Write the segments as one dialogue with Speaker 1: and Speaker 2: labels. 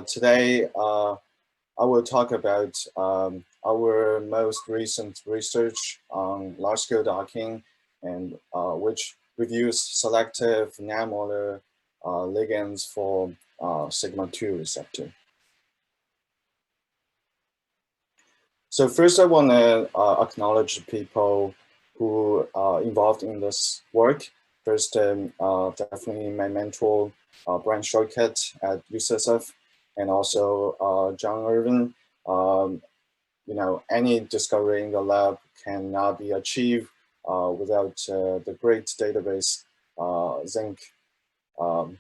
Speaker 1: Today, I will talk about our most recent research on large-scale docking, and which reviews selective nanomolar ligands for Sigma2 receptor. So first, I want to acknowledge people who are involved in this work. First, definitely my mentor, Brian Shortcut at UCSF, and also John Irvin. You know, any discovery in the lab cannot be achieved without the great database, Zinc.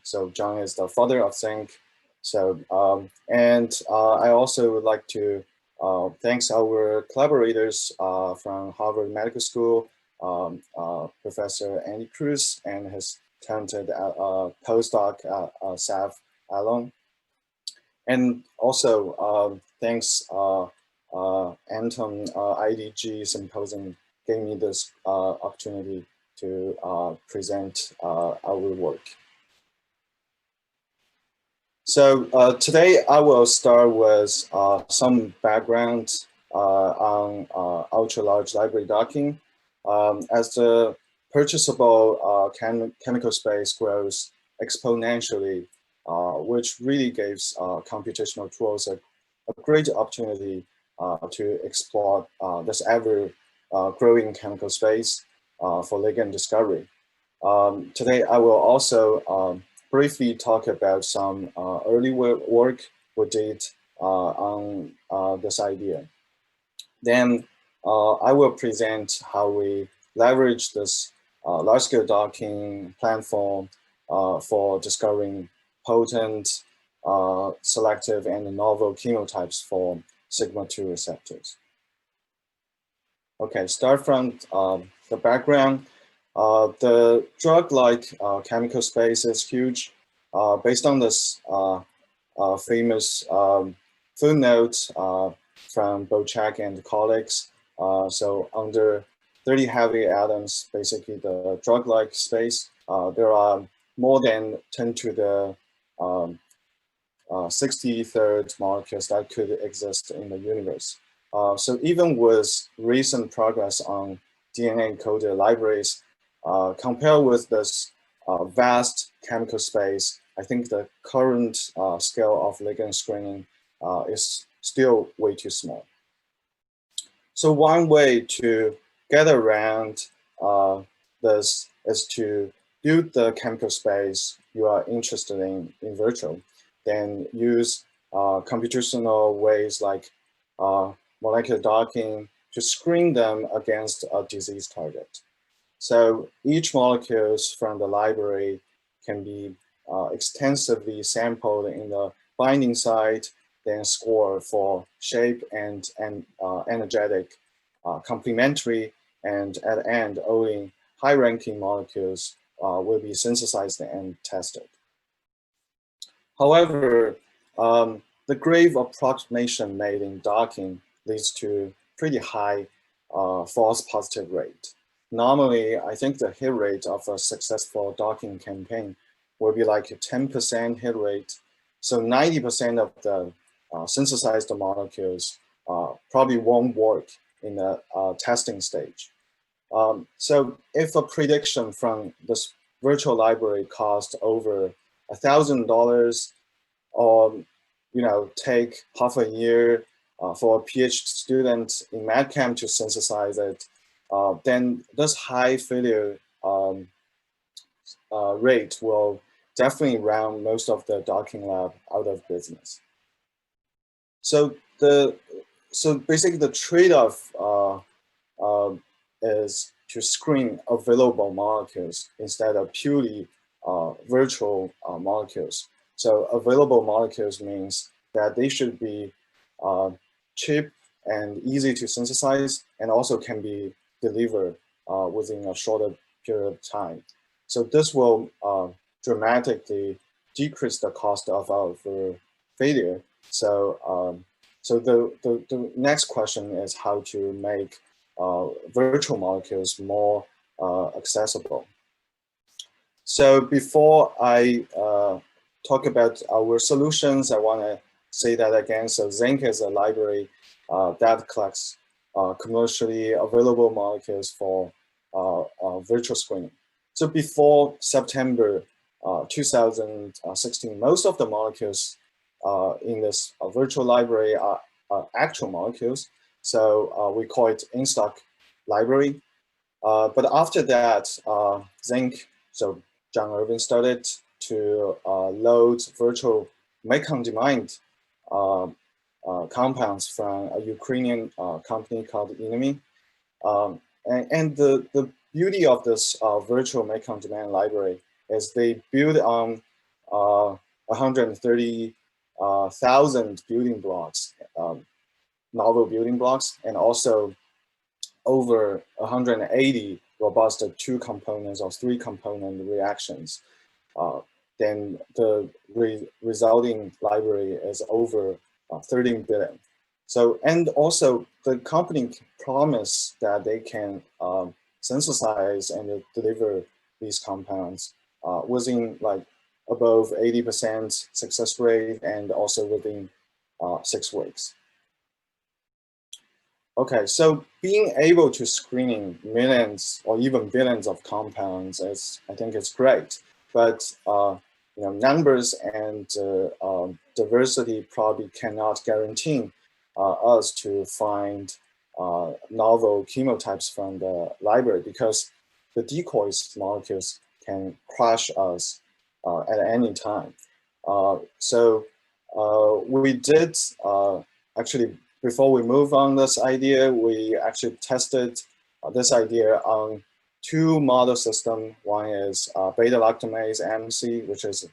Speaker 1: So John is the father of Zinc. So, I also would like to thanks our collaborators from Harvard Medical School, Professor Andy Cruz and his talented postdoc, Sav Alon. And also thanks Anton IDG Symposium gave me this opportunity to present our work. So today I will start with some background on ultra-large library docking. As the purchasable chemical space grows exponentially, which really gives computational tools a great opportunity to explore this ever growing chemical space for ligand discovery. Today I will also briefly talk about some early work we did on this idea. Then I will present how we leverage this large-scale docking platform for discovering potent, selective, and novel chemotypes for Sigma2 receptors. Okay, start from the background. The drug-like chemical space is huge. Based on this famous footnote from Bochak and colleagues, so under 30 heavy atoms, basically the drug-like space, there are more than 10 to the 63rd molecules that could exist in the universe. So even with recent progress on DNA-encoded libraries, compared with this vast chemical space, I think the current scale of ligand screening is still way too small. So one way to get around this is to build the chemical space you are interested in virtual, then use computational ways like molecular docking to screen them against a disease target. So each molecules from the library can be extensively sampled in the binding site, then scored for shape and energetic, complementary, and at the end, only high-ranking molecules will be synthesized and tested. However, the grave approximation made in docking leads to pretty high false positive rate. Normally, I think the hit rate of a successful docking campaign will be like a 10% hit rate. So 90% of the synthesized molecules probably won't work in the testing stage. So if a prediction from this virtual library cost over $1,000, or take half a year for a PhD student in MedChem to synthesize it, then this high failure rate will definitely round most of the docking lab out of business. So basically the trade-off is to screen available molecules instead of purely virtual molecules. So available molecules means that they should be cheap and easy to synthesize, and also can be delivered within a shorter period of time. So this will dramatically decrease the cost of our failure. So the next question is how to make virtual molecules more accessible. So before I talk about our solutions, I want to say that again. So Zinc is a library that collects commercially available molecules for virtual screening. So before September 2016, most of the molecules in this virtual library are actual molecules. So we call it in-stock library. But after that, Zinc, so John Irving started to load virtual make-on-demand compounds from a Ukrainian company called Enemy. And the beauty of this virtual make-on-demand library is they build on 130,000 building blocks, novel building blocks, and also over 180 robust two-components or three-component reactions. Then the resulting library is over 13 billion. So, and also the company promised that they can synthesize and deliver these compounds within like above 80% success rate and also within 6 weeks. Okay, so being able to screen millions or even billions of compounds is, I think it's great, but you know, numbers and diversity probably cannot guarantee us to find novel chemotypes from the library, because the decoys molecules can crush us at any time. So we did actually, before we move on this idea, we actually tested this idea on 2 model systems. One is beta-lactamase MC, which is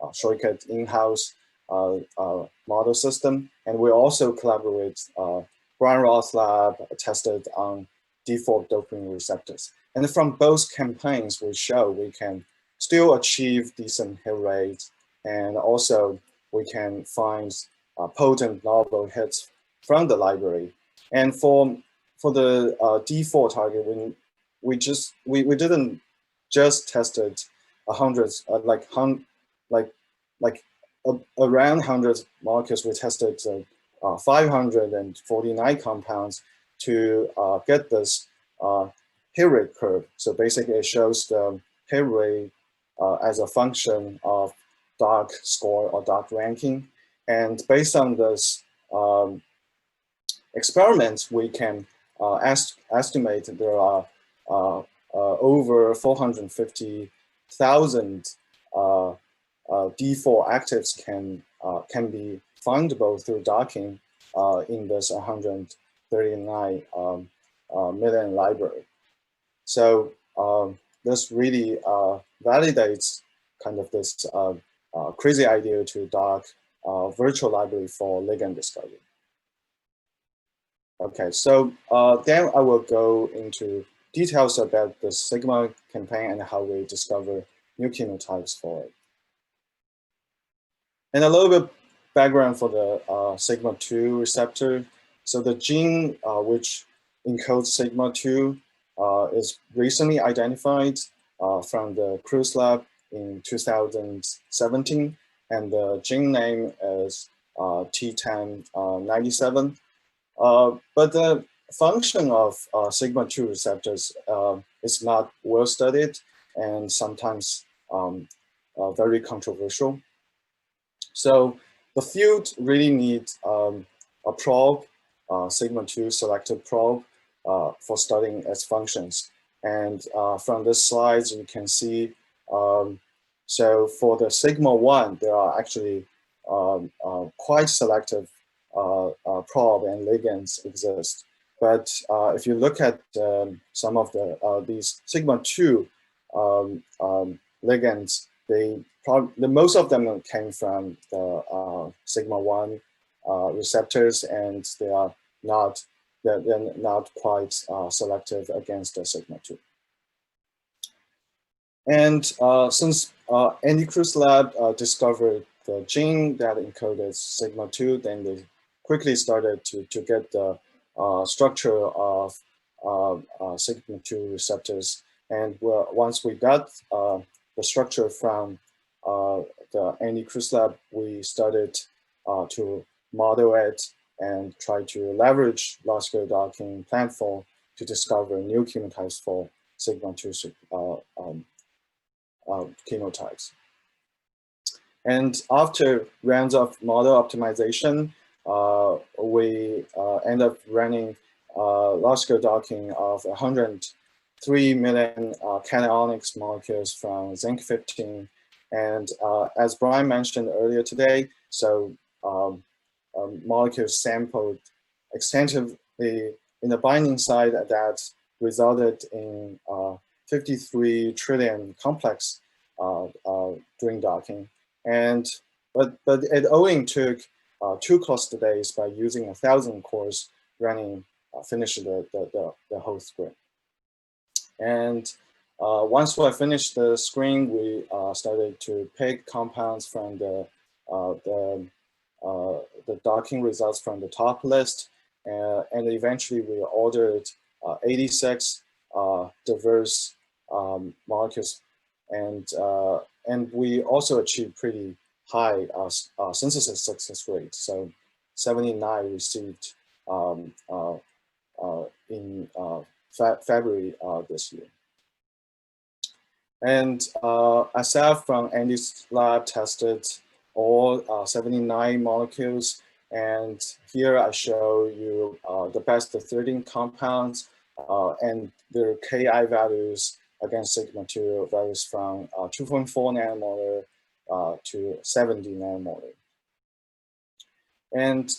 Speaker 1: a shortcut in-house model system. And we also collaborate with Brian Roth's lab, tested on default dopamine receptors. And from both campaigns, we show we can still achieve decent hit rates, and also we can find potent novel hits from the library. And for the D4 target, we didn't just tested hundreds around 100 molecules. We tested 549 compounds to get this hit rate curve. So basically, it shows the hit rate as a function of dark score or dark ranking. And based on this experiments, we can estimate there are over 450,000 D4 actives can be findable through docking in this 139 million library. So this really validates kind of this crazy idea to dock virtual library for ligand discovery. Okay, so then I will go into details about the Sigma campaign and how we discover new chemotypes for it. And a little bit background for the Sigma2 receptor. So the gene which encodes Sigma2 is recently identified from the Cruz lab in 2017, and the gene name is T1097. But the function of Sigma2 receptors is not well studied and sometimes very controversial. So the field really needs a probe, Sigma2 selective probe, for studying its functions. And from this slide, you can see, so for the Sigma1, there are actually quite selective probe and ligands exist. But if you look at some of these Sigma2 ligands, most of them came from the Sigma1 receptors, and they're not quite selective against the Sigma2. And since Andy Cruz lab discovered the gene that encoded Sigma2, then they quickly started to get the structure of Sigma2 receptors. And once we got the structure from the Andy Cruz lab, we started to model it and try to leverage large-scale docking platform to discover new chemotypes for Sigma2 chemotypes. And after rounds of model optimization, we end up running large-scale docking of 103 million cationics molecules from zinc 15. And as Brian mentioned earlier today, so molecules sampled extensively in the binding site that resulted in 53 trillion complex during docking. But it only took 2 cluster days by using 1,000 cores running, finish the whole screen. And once we finished the screen, we started to pick compounds from the docking results from the top list, and eventually we ordered 86 diverse molecules, and we also achieved pretty high synthesis success rate. So 79 received in February this year. And myself from Andy's lab tested all 79 molecules. And here I show you the best 13 compounds and their Ki values against Sigma2 values from 2.4 nanomolar to 70 nanomolar. And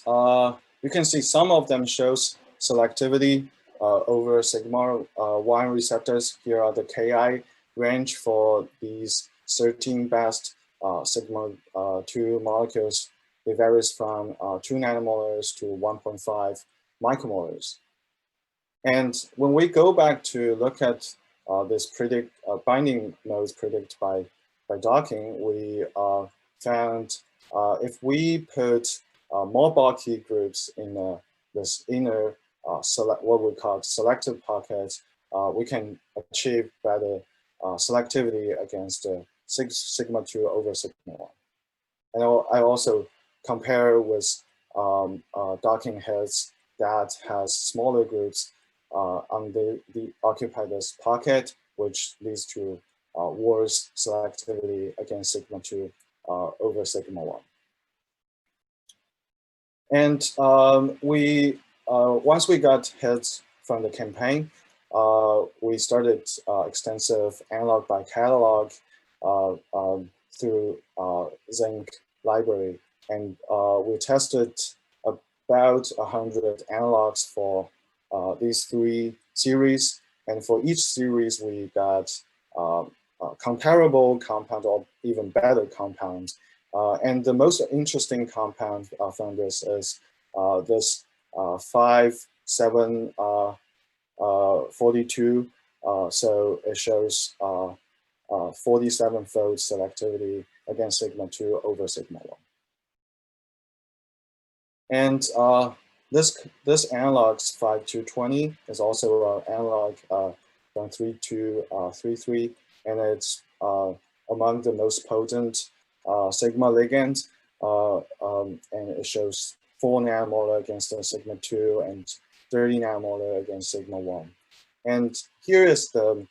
Speaker 1: you can see some of them shows selectivity over Sigma1 receptors. Here are the Ki range for these 13 best Sigma2 molecules. It varies from 2 nanomolars to 1.5 micromolars. And when we go back to look at this binding modes predicted by docking, we found if we put more bulky groups in this inner what we call selective pocket, we can achieve better selectivity against Sigma2 over Sigma1. And I also compare with docking heads that has smaller groups on the occupy this pocket, which leads to worse selectivity against Sigma2 over Sigma1. And once we got hits from the campaign, we started extensive analog by catalog through Zinc library, and we tested about 100 analogs for these 3 series, and for each series we got comparable compound or even better compounds. And the most interesting compound from this is this 5742. So it shows 47-fold selectivity against Sigma2 over Sigma1. And this analog 5220 is also an analog from 3233, and it's among the most potent Sigma ligands, and it shows 4 nanomolar against the Sigma2 and 30 nanomolar against Sigma1. And here is the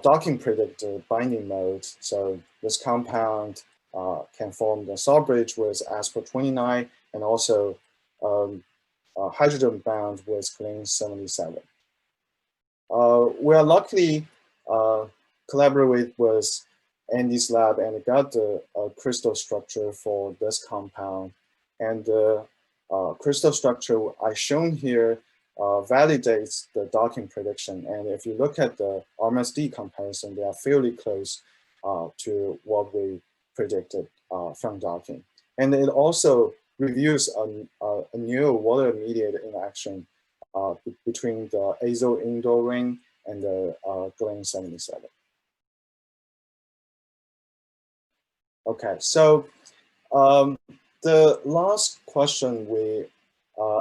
Speaker 1: docking predictor binding mode. So this compound can form the salt bridge with aspa29 and also hydrogen bound with clean 77. We are luckily collaborate with Andy's lab and got the crystal structure for this compound. And the crystal structure I shown here validates the docking prediction. And if you look at the RMSD comparison, they are fairly close to what we predicted from docking. And it also reviews a new water-mediated interaction between the azo indoor ring and the Glen 77. Okay, so the last question we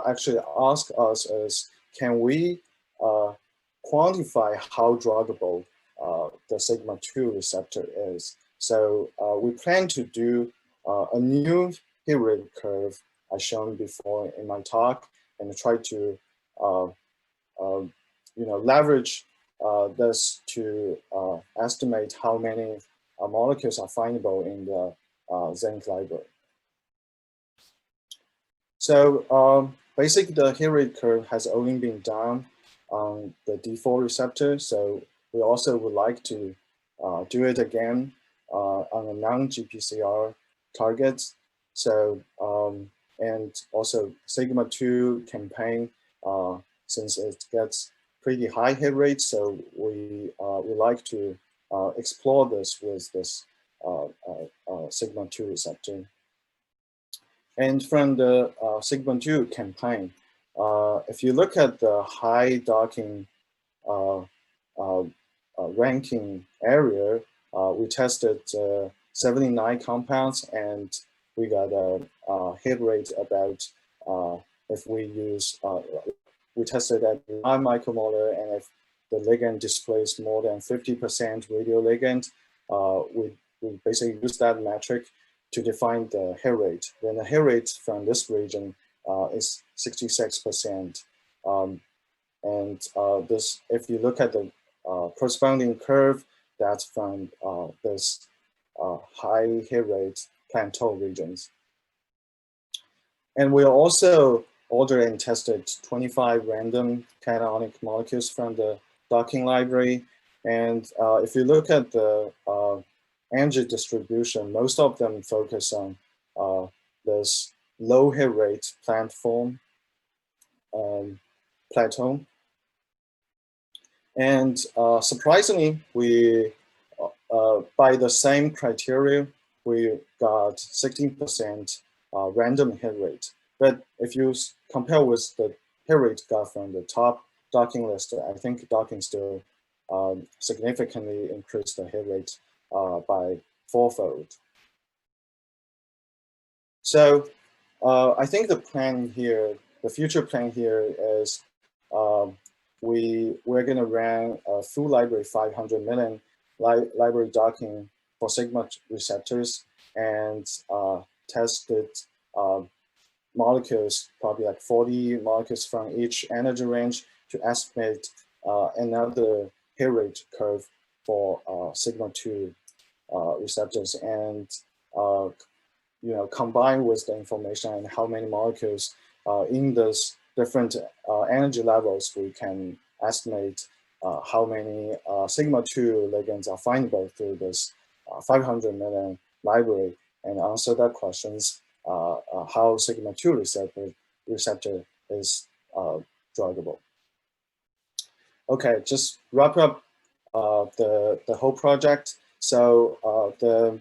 Speaker 1: actually ask us is, can we quantify how druggable the Sigma2 receptor is? So we plan to do a new hit rate curve as shown before in my talk, and try to leverage this to estimate how many molecules are findable in the zinc library. So basically, the hit rate curve has only been done on the D4 receptor. So we also would like to do it again on a non-GPCR targets. So and also Sigma2 campaign, since it gets pretty high hit rate, so we like to explore this with this Sigma2 receptor. And from the Sigma2 campaign, if you look at the high docking ranking area, we tested 79 compounds, and we got a hit rate about, if we use, we tested at 1 micromolar, and if the ligand displays more than 50% radioligand, we basically use that metric to define the hit rate. Then the hit rate from this region is 66%. And this, if you look at the corresponding curve, that's from this high hit rate plateau regions. And we also ordered and tested 25 random cationic molecules from the docking library. And if you look at the energy distribution, most of them focus on this low hit rate plant form plateau. And surprisingly, we by the same criteria, we got 16% random hit rate. But if you compare with the hit rate got from the top docking list, I think docking still significantly increased the hit rate by 4-fold. So I think the plan here, the future plan here is we're going to run a full library 500 million library docking for Sigma receptors, and tested molecules, probably like 40 molecules from each energy range, to estimate another hit rate curve for Sigma2 receptors, and combined with the information and how many molecules in those different energy levels, we can estimate how many Sigma2 ligands are findable through this 500 million library, and answer that questions how Sigma2 receptor is druggable. Okay, just wrap up the whole project. So the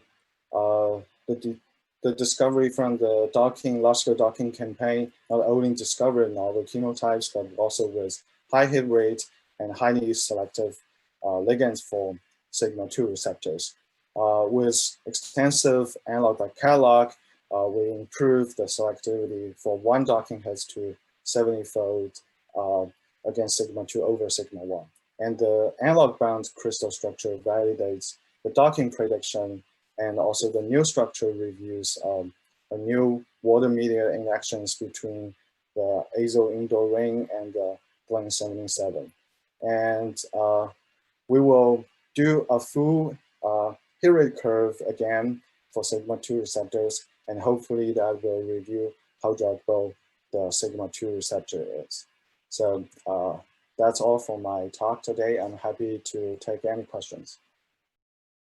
Speaker 1: discovery from the large-scale docking campaign not only discovered novel chemotypes, but also with high hit rate and highly selective ligands for Sigma2 receptors. With extensive analog by catalog, we improved the selectivity for one docking heads to 70-fold against Sigma2 over Sigma1. And the analog bound crystal structure validates the docking prediction, and also the new structure reviews a new water media interactions between the azole indoor ring and the Glen 77. And we will do a full hit rate curve again for Sigma2 receptors, and hopefully that will review how druggable the Sigma2 receptor is. So that's all for my talk today. I'm happy to take any questions.